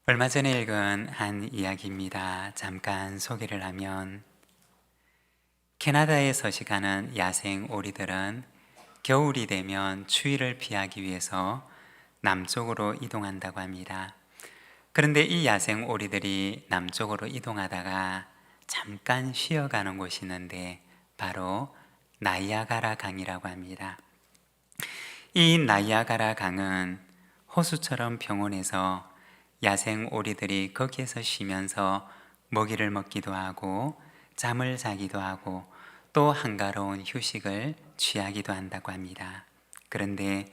얼마 전에 읽은 한 이야기입니다. 잠깐 소개를 하면, 캐나다에 서식하는 야생 오리들은 겨울이 되면 추위를 피하기 위해서 남쪽으로 이동한다고 합니다. 그런데 이 야생 오리들이 남쪽으로 이동하다가 잠깐 쉬어가는 곳이 있는데 바로 나이아가라 강이라고 합니다. 이 나이아가라 강은 호수처럼 평온해서 야생 오리들이 거기에서 쉬면서 먹이를 먹기도 하고 잠을 자기도 하고 또 한가로운 휴식을 취하기도 한다고 합니다. 그런데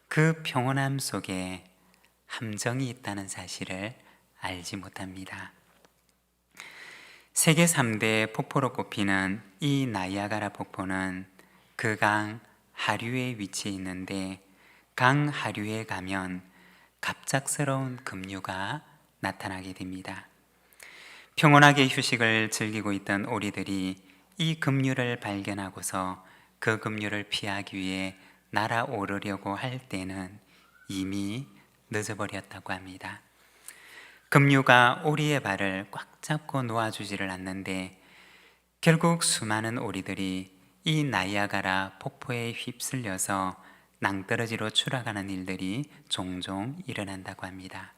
그 평온함 속에 함정이 있다는 사실을 알지 못합니다. 세계 3대 폭포로 꼽히는 이 나이아가라 폭포는 그 강 하류에 위치해 있는데, 강 하류에 가면 갑작스러운 급류가 나타나게 됩니다. 평온하게 휴식을 즐기고 있던 오리들이 이 급류를 발견하고서 그 급류를 피하기 위해 날아오르려고 할 때는 이미 늦어버렸다고 합니다. 급류가 오리의 발을 꽉 잡고 놓아주지를 않는데 결국 수많은 오리들이 이 나이아가라 폭포에 휩쓸려서 낭떠러지로 추락하는 일들이 종종 일어난다고 합니다.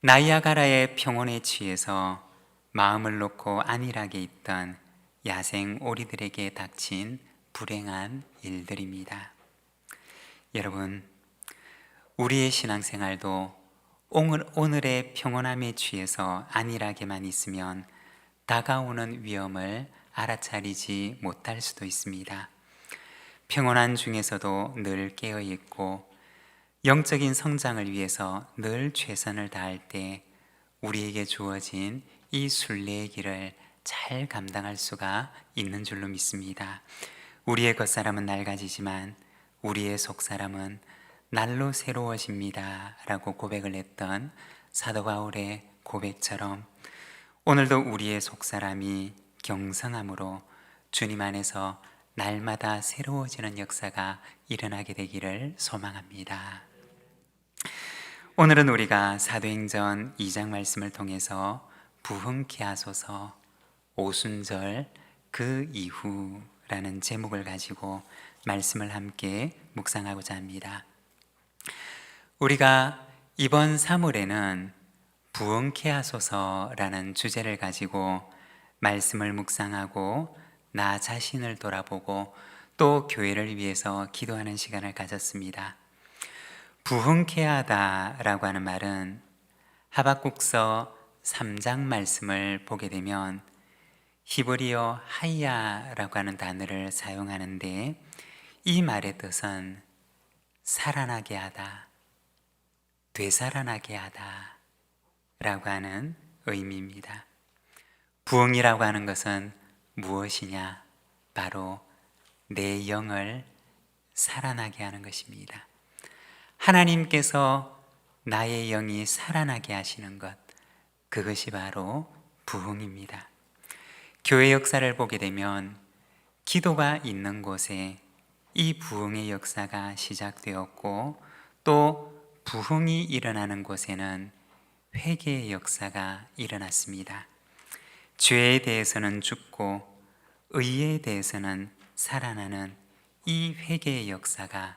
나이아가라의 평온에 취해서 마음을 놓고 안일하게 있던 야생 오리들에게 닥친 불행한 일들입니다. 여러분, 우리의 신앙생활도 오늘의 평온함에 취해서 안일하게만 있으면 다가오는 위험을 알아차리지 못할 수도 있습니다. 평온한 중에서도 늘 깨어있고 영적인 성장을 위해서 늘 최선을 다할 때 우리에게 주어진 이 순례의 길을 잘 감당할 수가 있는 줄로 믿습니다. 우리의 겉사람은 낡아지지만 우리의 속사람은 날로 새로워집니다 라고 고백을 했던 사도 바울의 고백처럼 오늘도 우리의 속사람이 경성함으로 주님 안에서 날마다 새로워지는 역사가 일어나게 되기를 소망합니다. 오늘은 우리가 사도행전 2장 말씀을 통해서 부흥케 하소서 오순절 그 이후라는 제목을 가지고 말씀을 함께 묵상하고자 합니다. 우리가 이번 3월에는 부흥케 하소서라는 주제를 가지고 말씀을 묵상하고 나 자신을 돌아보고 또 교회를 위해서 기도하는 시간을 가졌습니다. 부흥케 하다라고 하는 말은 하박국서 3장 말씀을 보게 되면 히브리어 하야라고 하는 단어를 사용하는데, 이 말의 뜻은 살아나게 하다, 되살아나게 하다 라고 하는 의미입니다. 부흥이라고 하는 것은 무엇이냐? 바로 내 영을 살아나게 하는 것입니다. 하나님께서 나의 영이 살아나게 하시는 것, 그것이 바로 부흥입니다. 교회 역사를 보게 되면 기도가 있는 곳에 이 부흥의 역사가 시작되었고, 또 부흥이 일어나는 곳에는 회개의 역사가 일어났습니다. 죄에 대해서는 죽고 의에 대해서는 살아나는 이 회개의 역사가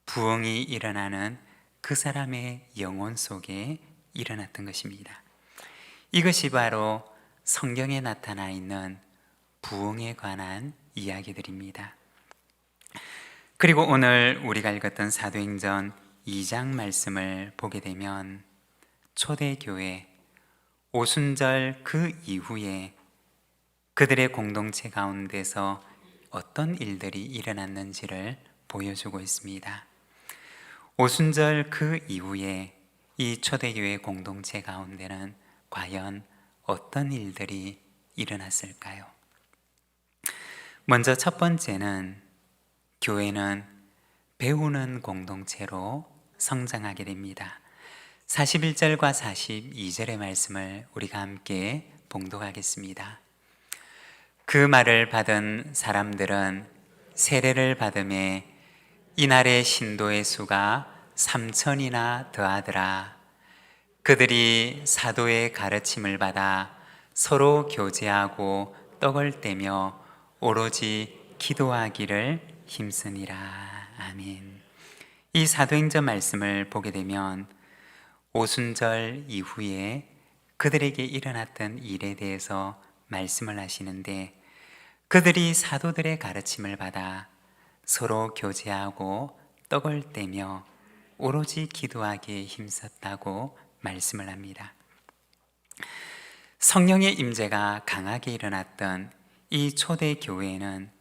부흥이 일어나는 그 사람의 영혼 속에 일어났던 것입니다. 이것이 바로 성경에 나타나 있는 부흥에 관한 이야기들입니다. 그리고 오늘 우리가 읽었던 사도행전 2장 말씀을 보게 되면 초대교회 오순절 그 이후에 그들의 공동체 가운데서 어떤 일들이 일어났는지를 보여주고 있습니다. 오순절 그 이후에 이 초대교회 공동체 가운데는 과연 어떤 일들이 일어났을까요? 먼저 첫 번째는 교회는 배우는 공동체로 성장하게 됩니다. 41절과 42절의 말씀을 우리가 함께 봉독하겠습니다. 그 말을 받은 사람들은 세례를 받음에 이날의 신도의 수가 3,000이나 더하더라. 그들이 사도의 가르침을 받아 서로 교제하고 떡을 떼며 오로지 기도하기를 힘쓰니라. 아멘. 이 사도행전 말씀을 보게 되면 오순절 이후에 그들에게 일어났던 일에 대해서 말씀을 하시는데, 그들이 사도들의 가르침을 받아 서로 교제하고 떡을 떼며 오로지 기도하기에 힘썼다고 말씀을 합니다. 성령의 임재가 강하게 일어났던 이 초대 교회에는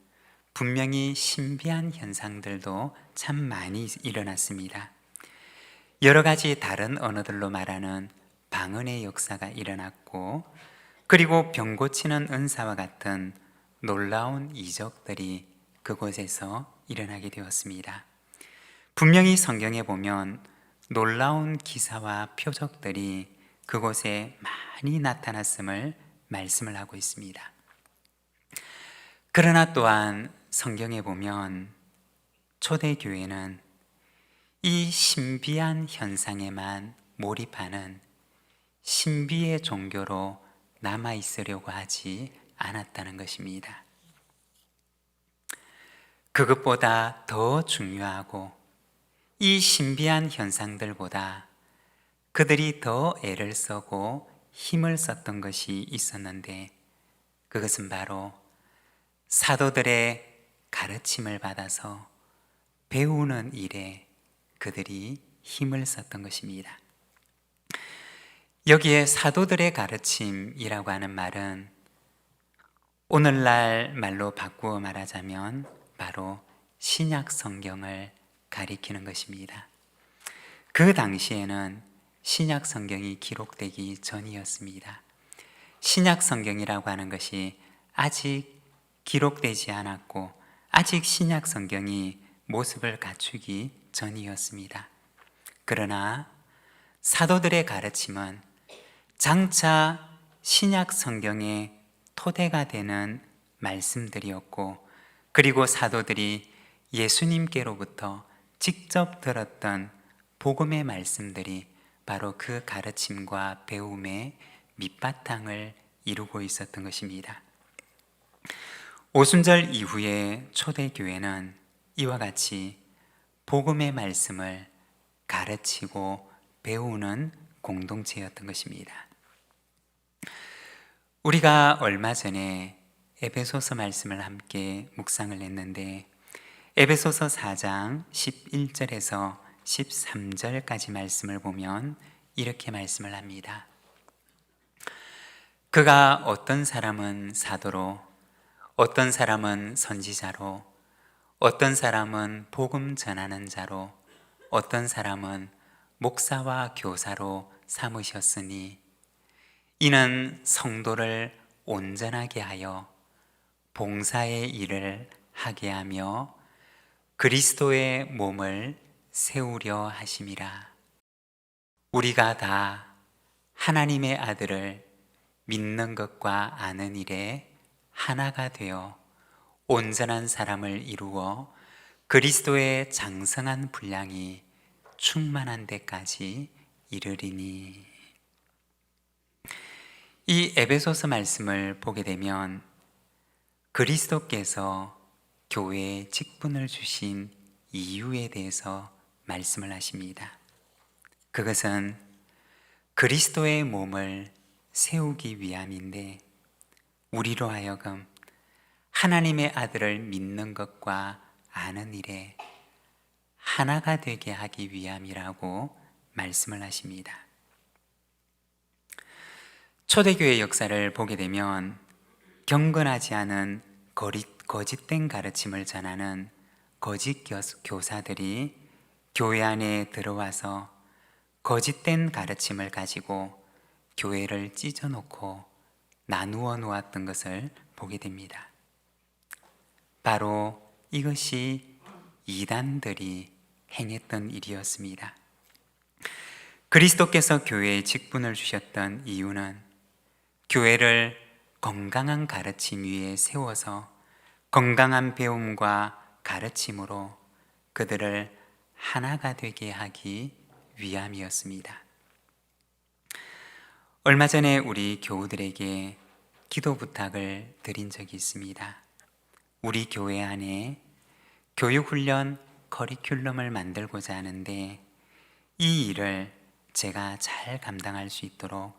분명히 신비한 현상들도 참 많이 일어났습니다. 여러 가지 다른 언어들로 말하는 방언의 역사가 일어났고, 그리고 병 고치는 은사와 같은 놀라운 이적들이 그곳에서 일어나게 되었습니다. 분명히 성경에 보면 놀라운 기사와 표적들이 그곳에 많이 나타났음을 말씀을 하고 있습니다. 그러나 또한 성경에 보면 초대교회는 이 신비한 현상에만 몰입하는 신비의 종교로 남아있으려고 하지 않았다는 것입니다. 그것보다 더 중요하고 이 신비한 현상들보다 그들이 더 애를 쓰고 힘을 썼던 것이 있었는데, 그것은 바로 사도들의 가르침을 받아서 배우는 일에 그들이 힘을 썼던 것입니다. 여기에 사도들의 가르침이라고 하는 말은 오늘날 말로 바꾸어 말하자면 바로 신약 성경을 가리키는 것입니다. 그 당시에는 신약 성경이 기록되기 전이었습니다. 신약 성경이라고 하는 것이 아직 기록되지 않았고, 아직 신약 성경이 모습을 갖추기 전이었습니다. 그러나 사도들의 가르침은 장차 신약 성경의 토대가 되는 말씀들이었고, 그리고 사도들이 예수님께로부터 직접 들었던 복음의 말씀들이 바로 그 가르침과 배움의 밑바탕을 이루고 있었던 것입니다. 오순절 이후에 초대교회는 이와 같이 복음의 말씀을 가르치고 배우는 공동체였던 것입니다. 우리가 얼마 전에 에베소서 말씀을 함께 묵상을 했는데, 에베소서 4장 11절에서 13절까지 말씀을 보면 이렇게 말씀을 합니다. 그가 어떤 사람은 사도로, 어떤 사람은 선지자로, 어떤 사람은 복음 전하는 자로, 어떤 사람은 목사와 교사로 삼으셨으니, 이는 성도를 온전하게 하여 봉사의 일을 하게 하며 그리스도의 몸을 세우려 하심이라. 우리가 다 하나님의 아들을 믿는 것과 아는 일에 하나가 되어 온전한 사람을 이루어 그리스도의 장성한 분량이 충만한 데까지 이르리니. 이 에베소서 말씀을 보게 되면 그리스도께서 교회에 직분을 주신 이유에 대해서 말씀을 하십니다. 그것은 그리스도의 몸을 세우기 위함인데, 우리로 하여금 하나님의 아들을 믿는 것과 아는 일에 하나가 되게 하기 위함이라고 말씀을 하십니다. 초대교회 역사를 보게 되면 경건하지 않은 거짓된 가르침을 전하는 거짓 교사들이 교회 안에 들어와서 거짓된 가르침을 가지고 교회를 찢어놓고 나누어 놓았던 것을 보게 됩니다. 바로 이것이 이단들이 행했던 일이었습니다. 그리스도께서 교회에 직분을 주셨던 이유는 교회를 건강한 가르침 위에 세워서 건강한 배움과 가르침으로 그들을 하나가 되게 하기 위함이었습니다. 얼마 전에 우리 교우들에게 기도 부탁을 드린 적이 있습니다. 우리 교회 안에 교육훈련 커리큘럼을 만들고자 하는데 이 일을 제가 잘 감당할 수 있도록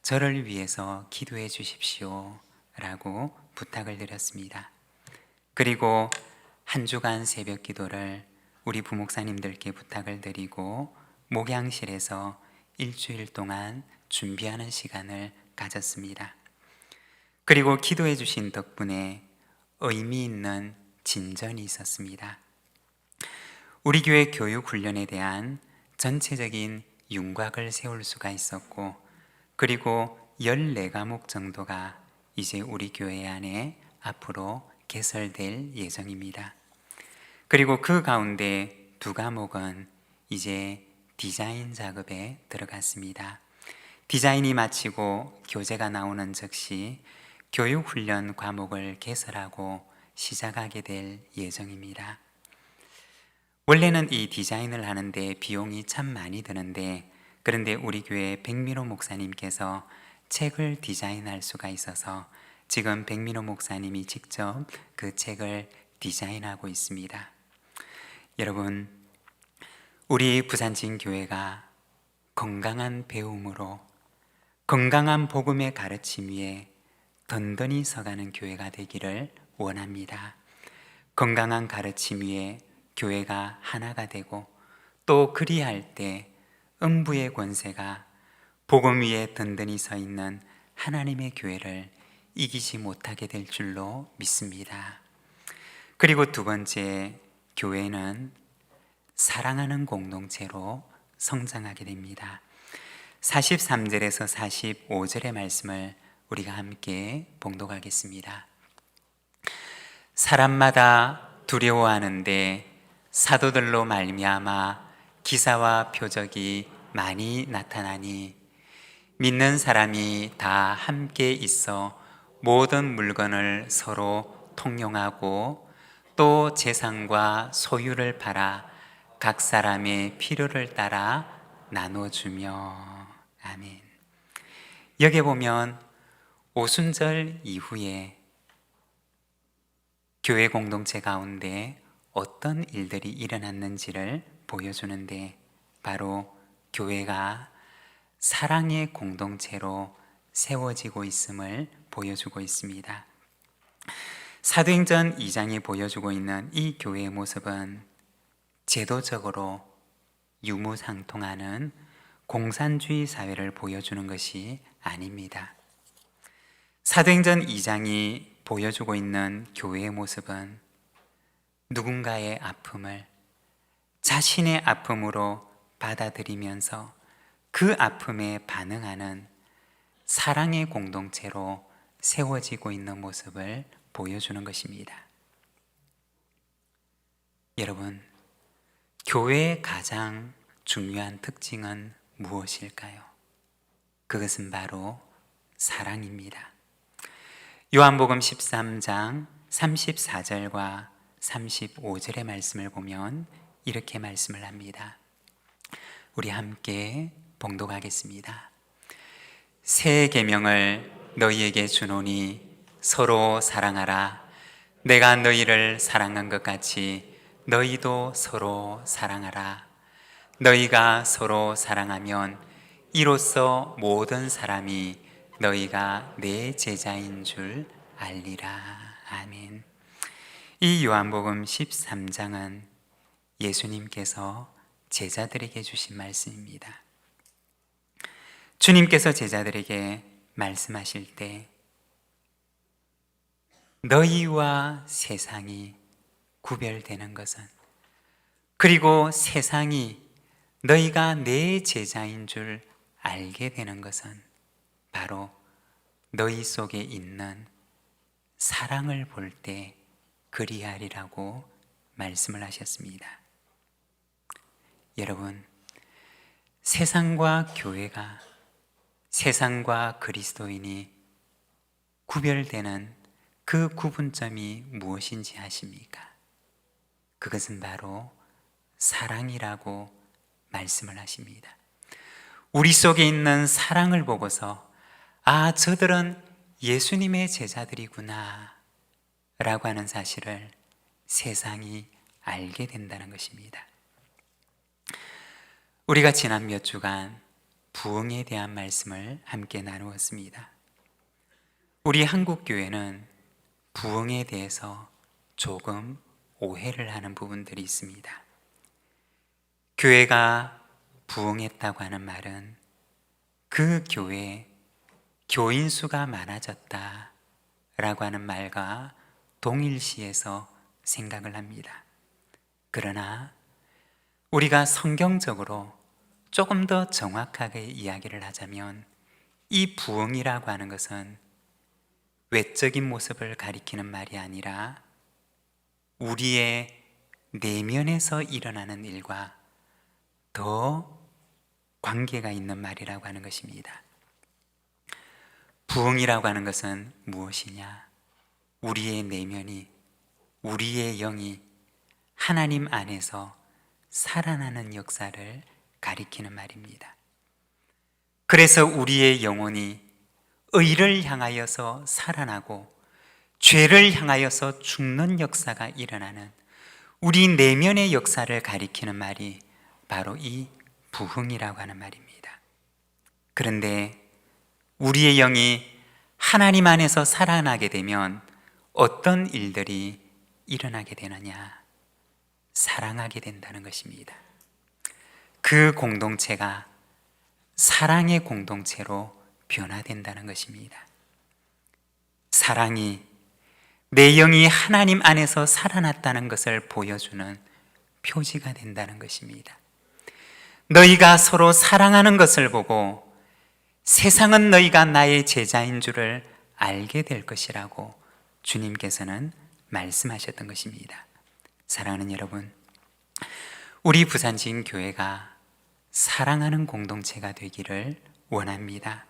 저를 위해서 기도해 주십시오 라고 부탁을 드렸습니다. 그리고 한 주간 새벽 기도를 우리 부목사님들께 부탁을 드리고 목양실에서 일주일 동안 준비하는 시간을 가졌습니다. 그리고 기도해 주신 덕분에 의미 있는 진전이 있었습니다. 우리 교회 교육 훈련에 대한 전체적인 윤곽을 세울 수가 있었고, 그리고 14과목 정도가 이제 우리 교회 안에 앞으로 개설될 예정입니다. 그리고 그 가운데 2과목은 이제 디자인 작업에 들어갔습니다. 디자인이 마치고 교재가 나오는 즉시 교육훈련 과목을 개설하고 시작하게 될 예정입니다. 원래는 이 디자인을 하는데 비용이 참 많이 드는데, 그런데 우리 교회 백민호 목사님께서 책을 디자인할 수가 있어서 지금 백민호 목사님이 직접 그 책을 디자인하고 있습니다. 여러분, 우리 부산진교회가 건강한 배움으로 건강한 복음의 가르침 위에 든든히 서가는 교회가 되기를 원합니다. 건강한 가르침 위에 교회가 하나가 되고, 또 그리할 때 음부의 권세가 복음 위에 든든히 서 있는 하나님의 교회를 이기지 못하게 될 줄로 믿습니다. 그리고 2번째, 교회는 사랑하는 공동체로 성장하게 됩니다. 43절에서 45절의 말씀을 우리가 함께 봉독하겠습니다. 사람마다 두려워하는데 사도들로 말미암아 기사와 표적이 많이 나타나니, 믿는 사람이 다 함께 있어 모든 물건을 서로 통용하고 또 재산과 소유를 팔아 각 사람의 필요를 따라 나눠주며. 아멘. 여기 보면 오순절 이후에 교회 공동체 가운데 어떤 일들이 일어났는지를 보여주는데, 바로 교회가 사랑의 공동체로 세워지고 있음을 보여주고 있습니다. 사도행전 2장이 보여주고 있는 이 교회의 모습은 제도적으로 유무상통하는 공산주의 사회를 보여주는 것이 아닙니다. 사도행전 2장이 보여주고 있는 교회의 모습은 누군가의 아픔을 자신의 아픔으로 받아들이면서 그 아픔에 반응하는 사랑의 공동체로 세워지고 있는 모습을 보여주는 것입니다. 여러분, 교회의 가장 중요한 특징은 무엇일까요? 그것은 바로 사랑입니다. 요한복음 13장 34절과 35절의 말씀을 보면 이렇게 말씀을 합니다. 우리 함께 봉독하겠습니다. 새 계명을 너희에게 주노니 서로 사랑하라. 내가 너희를 사랑한 것 같이 너희도 서로 사랑하라. 너희가 서로 사랑하면 이로써 모든 사람이 너희가 내 제자인 줄 알리라. 아멘. 이 요한복음 13장은 예수님께서 제자들에게 주신 말씀입니다. 주님께서 제자들에게 말씀하실 때 너희와 세상이 구별되는 것은, 그리고 세상이 너희가 내 제자인 줄 알게 되는 것은 바로 너희 속에 있는 사랑을 볼 때 그리하리라고 말씀을 하셨습니다. 여러분, 세상과 교회가, 세상과 그리스도인이 구별되는 그 구분점이 무엇인지 아십니까? 그것은 바로 사랑이라고 말씀을 하십니다. 우리 속에 있는 사랑을 보고서 아, 저들은 예수님의 제자들이구나 라고 하는 사실을 세상이 알게 된다는 것입니다. 우리가 지난 몇 주간 부흥에 대한 말씀을 함께 나누었습니다. 우리 한국교회는 부흥에 대해서 조금 오해를 하는 부분들이 있습니다. 교회가 부흥했다고 하는 말은 그 교회에 교인 수가 많아졌다 라고 하는 말과 동일시해서 생각을 합니다. 그러나 우리가 성경적으로 조금 더 정확하게 이야기를 하자면 이 부흥이라고 하는 것은 외적인 모습을 가리키는 말이 아니라 우리의 내면에서 일어나는 일과 더 관계가 있는 말이라고 하는 것입니다. 부흥이라고 하는 것은 무엇이냐? 우리의 내면이, 우리의 영이 하나님 안에서 살아나는 역사를 가리키는 말입니다. 그래서 우리의 영혼이 의를 향하여서 살아나고 죄를 향하여서 죽는 역사가 일어나는 우리 내면의 역사를 가리키는 말이 바로 이 부흥이라고 하는 말입니다. 그런데 우리의 영이 하나님 안에서 살아나게 되면 어떤 일들이 일어나게 되느냐? 사랑하게 된다는 것입니다. 그 공동체가 사랑의 공동체로 변화된다는 것입니다. 사랑이 내 영이 하나님 안에서 살아났다는 것을 보여주는 표지가 된다는 것입니다. 너희가 서로 사랑하는 것을 보고 세상은 너희가 나의 제자인 줄을 알게 될 것이라고 주님께서는 말씀하셨던 것입니다. 사랑하는 여러분, 우리 부산지인교회가 사랑하는 공동체가 되기를 원합니다.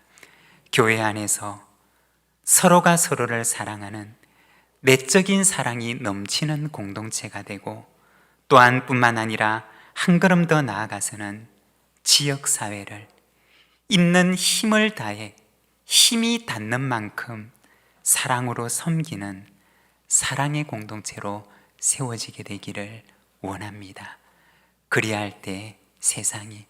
교회 안에서 서로가 서로를 사랑하는 내적인 사랑이 넘치는 공동체가 되고 또한 뿐만 아니라 한 걸음 더 나아가서는 지역사회를 있는 힘을 다해 힘이 닿는 만큼 사랑으로 섬기는 사랑의 공동체로 세워지게 되기를 원합니다. 그리할 때 세상이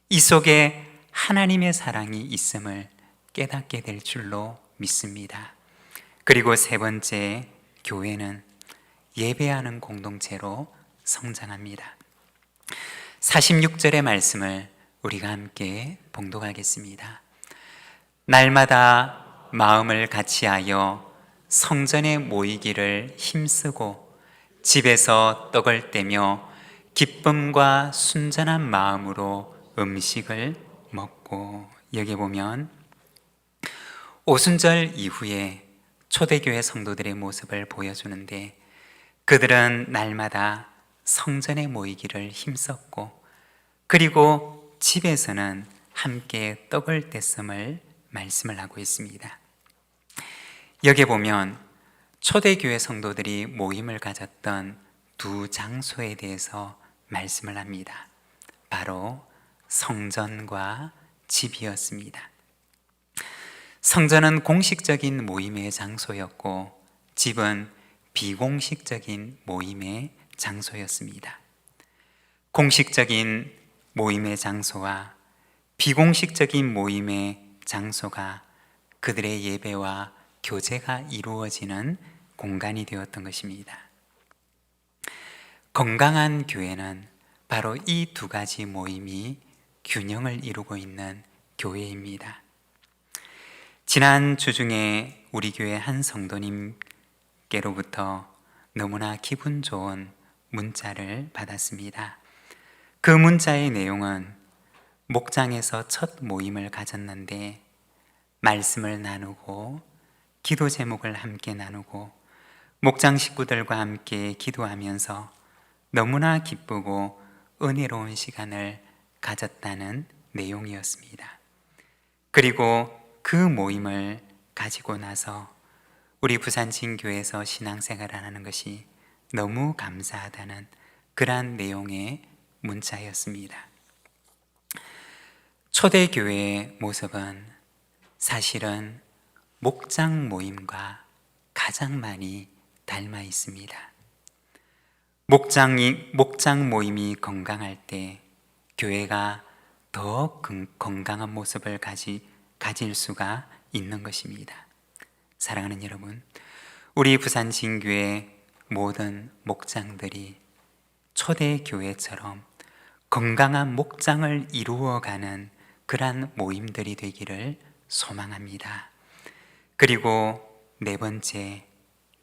이 속에 하나님의 사랑이 있음을 깨닫게 될 줄로 믿습니다. 그리고 세 번째, 교회는 예배하는 공동체로 성장합니다. 46절의 말씀을 우리가 함께 봉독하겠습니다. 날마다 마음을 같이하여 성전에 모이기를 힘쓰고 집에서 떡을 떼며 기쁨과 순전한 마음으로 음식을 먹고, 여기 보면 오순절 이후에 초대교회 성도들의 모습을 보여주는데 그들은 날마다 성전에 모이기를 힘썼고 그리고 집에서는 함께 떡을 뗐음을 말씀을 하고 있습니다. 여기 보면 초대교회 성도들이 모임을 가졌던 두 장소에 대해서 말씀을 합니다. 바로 성전과 집이었습니다. 성전은 공식적인 모임의 장소였고 집은 비공식적인 모임의 장소였습니다. 공식적인 모임의 장소와 비공식적인 모임의 장소가 그들의 예배와 교제가 이루어지는 공간이 되었던 것입니다. 건강한 교회는 바로 이 두 가지 모임이 균형을 이루고 있는 교회입니다. 지난 주 중에 우리 교회 한 성도님께로부터 너무나 기분 좋은 문자를 받았습니다. 그 문자의 내용은 목장에서 첫 모임을 가졌는데 말씀을 나누고 기도 제목을 함께 나누고 목장 식구들과 함께 기도하면서 너무나 기쁘고 은혜로운 시간을 가졌다는 내용이었습니다. 그리고 그 모임을 가지고 나서 우리 부산진교회에서 신앙생활을 하는 것이 너무 감사하다는 그러한 내용의 문자였습니다. 초대교회의 모습은 사실은 목장 모임과 가장 많이 닮아 있습니다. 목장 모임이 건강할 때 교회가 더 건강한 모습을 가질 수가 있는 것입니다. 사랑하는 여러분, 우리 부산 진교회 모든 목장들이 초대교회처럼 건강한 목장을 이루어가는 그러한 모임들이 되기를 소망합니다. 그리고 네 번째,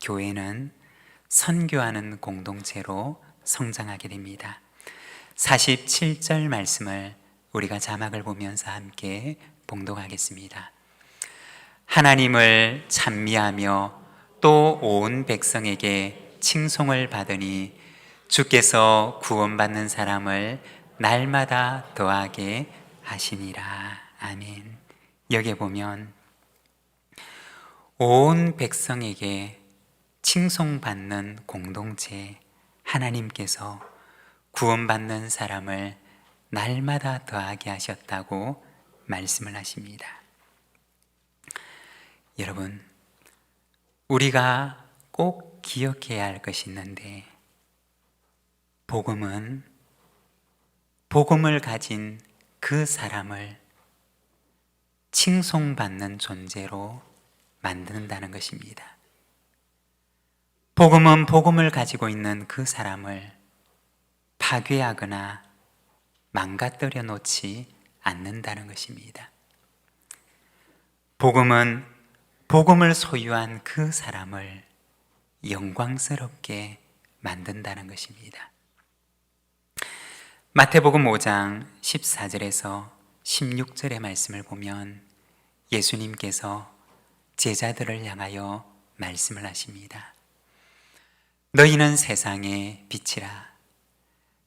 교회는 선교하는 공동체로 성장하게 됩니다. 47절 말씀을 우리가 자막을 보면서 함께 봉독하겠습니다. 하나님을 찬미하며 또 온 백성에게 칭송을 받으니 주께서 구원받는 사람을 날마다 더하게 하시니라. 아멘. 여기에 보면 온 백성에게 칭송받는 공동체, 하나님께서 구원받는 사람을 날마다 더하게 하셨다고 말씀을 하십니다. 여러분, 우리가 꼭 기억해야 할 것이 있는데, 복음을 가진 그 사람을 칭송받는 존재로 만든다는 것입니다. 복음은 복음을 가지고 있는 그 사람을 파괴하거나 망가뜨려 놓지 않는다는 것입니다. 복음은 복음을 소유한 그 사람을 영광스럽게 만든다는 것입니다. 마태복음 5장 14절에서 16절의 말씀을 보면 예수님께서 제자들을 향하여 말씀을 하십니다. 너희는 세상의 빛이라.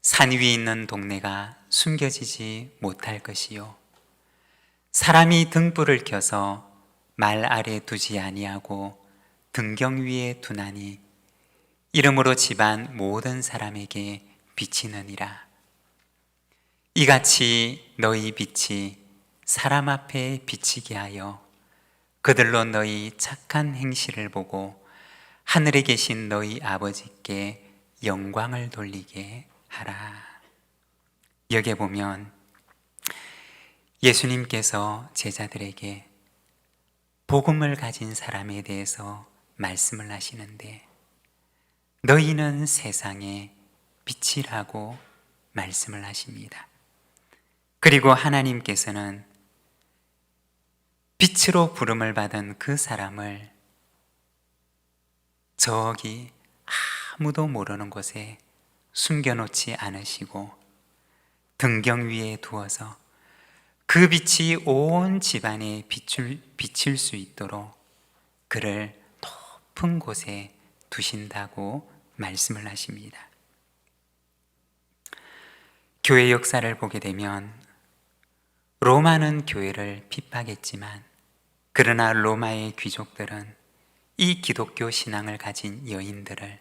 산 위에 있는 동네가 숨겨지지 못할 것이요, 사람이 등불을 켜서 말 아래 두지 아니하고 등경 위에 두나니 이러므로 집안 모든 사람에게 비치느니라. 이같이 너희 빛이 사람 앞에 비치게 하여 그들로 너희 착한 행실을 보고 하늘에 계신 너희 아버지께 영광을 돌리게 하라. 여기에 보면 예수님께서 제자들에게 복음을 가진 사람에 대해서 말씀을 하시는데, 너희는 세상의 빛이라고 말씀을 하십니다. 그리고 하나님께서는 빛으로 부름을 받은 그 사람을 저기 아무도 모르는 곳에 숨겨놓지 않으시고 등경 위에 두어서 그 빛이 온 집안에 비칠 수 있도록 그를 높은 곳에 두신다고 말씀을 하십니다. 교회 역사를 보게 되면 로마는 교회를 핍박했지만, 그러나 로마의 귀족들은 이 기독교 신앙을 가진 여인들을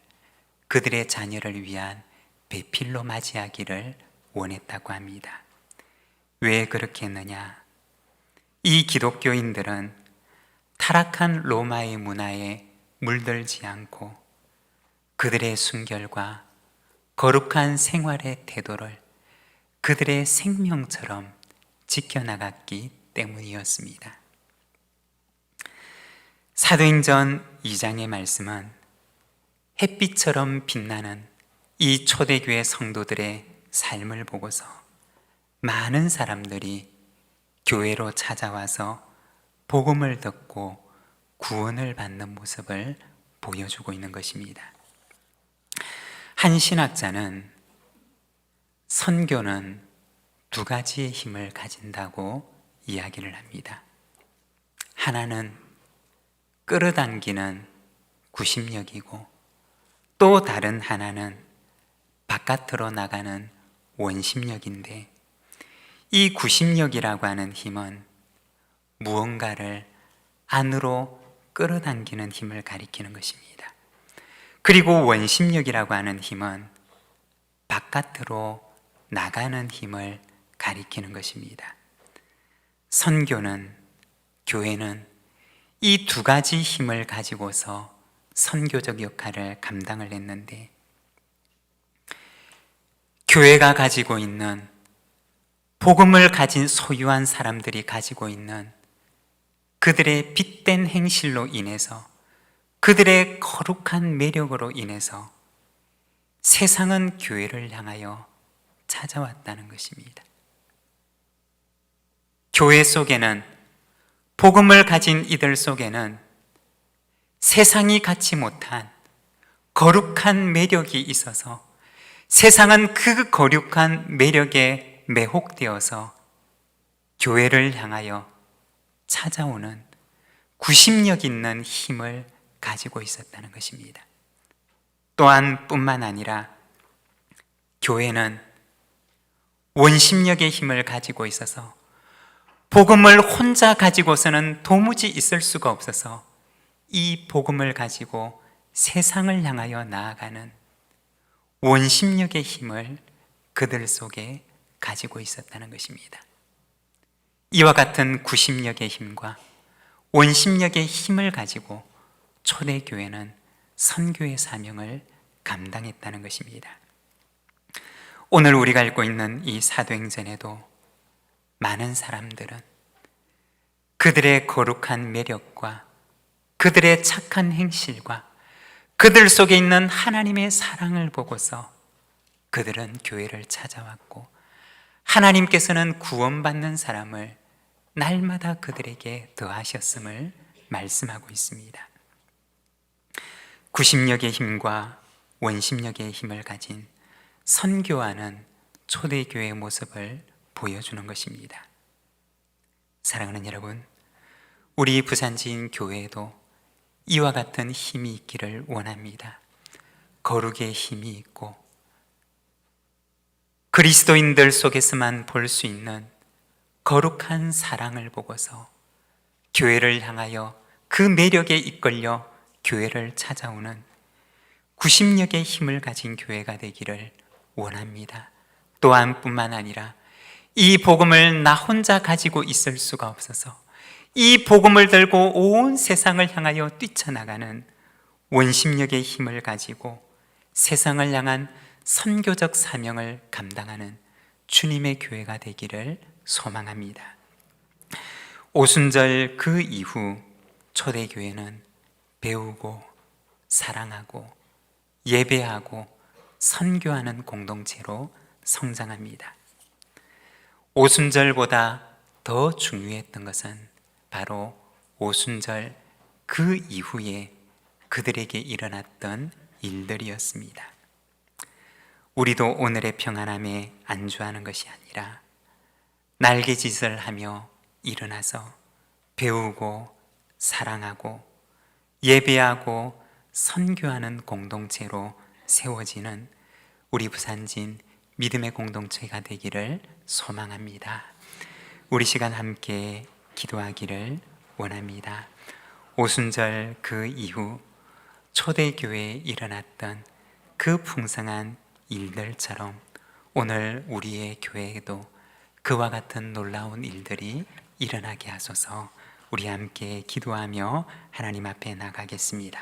그들의 자녀를 위한 배필로 맞이하기를 원했다고 합니다. 왜 그렇게 했느냐? 이 기독교인들은 타락한 로마의 문화에 물들지 않고 그들의 순결과 거룩한 생활의 태도를 그들의 생명처럼 지켜나갔기 때문이었습니다. 사도행전 2장의 말씀은 햇빛처럼 빛나는 이 초대교회 성도들의 삶을 보고서 많은 사람들이 교회로 찾아와서 복음을 듣고 구원을 받는 모습을 보여주고 있는 것입니다. 한 신학자는 선교는 두 가지의 힘을 가진다고 이야기를 합니다. 하나는 끌어당기는 구심력이고, 또 다른 하나는 바깥으로 나가는 원심력인데, 이 구심력이라고 하는 힘은 무언가를 안으로 끌어당기는 힘을 가리키는 것입니다. 그리고 원심력이라고 하는 힘은 바깥으로 나가는 힘을 가리키는 것입니다. 선교는, 교회는 이 두 가지 힘을 가지고서 선교적 역할을 감당을 했는데, 교회가 가지고 있는, 복음을 가진 소유한 사람들이 가지고 있는 그들의 빛된 행실로 인해서, 그들의 거룩한 매력으로 인해서 세상은 교회를 향하여 찾아왔다는 것입니다. 교회 속에는, 복음을 가진 이들 속에는 세상이 갖지 못한 거룩한 매력이 있어서 세상은 그 거룩한 매력에 매혹되어서 교회를 향하여 찾아오는 구심력 있는 힘을 가지고 있었다는 것입니다. 또한 뿐만 아니라 교회는 원심력의 힘을 가지고 있어서 복음을 혼자 가지고서는 도무지 있을 수가 없어서 이 복음을 가지고 세상을 향하여 나아가는 원심력의 힘을 그들 속에 가지고 있었다는 것입니다. 이와 같은 구심력의 힘과 원심력의 힘을 가지고 초대교회는 선교의 사명을 감당했다는 것입니다. 오늘 우리가 읽고 있는 이 사도행전에도 많은 사람들은 그들의 거룩한 매력과 그들의 착한 행실과 그들 속에 있는 하나님의 사랑을 보고서 그들은 교회를 찾아왔고, 하나님께서는 구원받는 사람을 날마다 그들에게 더하셨음을 말씀하고 있습니다. 구심력의 힘과 원심력의 힘을 가진 선교하는 초대교회의 모습을 보여주는 것입니다. 사랑하는 여러분, 우리 부산지인 교회에도 이와 같은 힘이 있기를 원합니다. 거룩의 힘이 있고 그리스도인들 속에서만 볼 수 있는 거룩한 사랑을 보고서 교회를 향하여 그 매력에 이끌려 교회를 찾아오는 구심력의 힘을 가진 교회가 되기를 원합니다. 또한 뿐만 아니라 이 복음을 나 혼자 가지고 있을 수가 없어서 이 복음을 들고 온 세상을 향하여 뛰쳐나가는 원심력의 힘을 가지고 세상을 향한 선교적 사명을 감당하는 주님의 교회가 되기를 소망합니다. 오순절 그 이후 초대교회는 배우고 사랑하고 예배하고 선교하는 공동체로 성장합니다. 오순절보다 더 중요했던 것은 바로 오순절 그 이후에 그들에게 일어났던 일들이었습니다. 우리도 오늘의 평안함에 안주하는 것이 아니라 날개짓을 하며 일어나서 배우고 사랑하고 예배하고 선교하는 공동체로 세워지는 우리 부산진 믿음의 공동체가 되기를 소망합니다. 우리 시간 함께 기도하기를 원합니다. 오순절 그 이후 초대교회에 일어났던 그 풍성한 일들처럼 오늘 우리의 교회에도 그와 같은 놀라운 일들이 일어나게 하소서. 우리 함께 기도하며 하나님 앞에 나가겠습니다.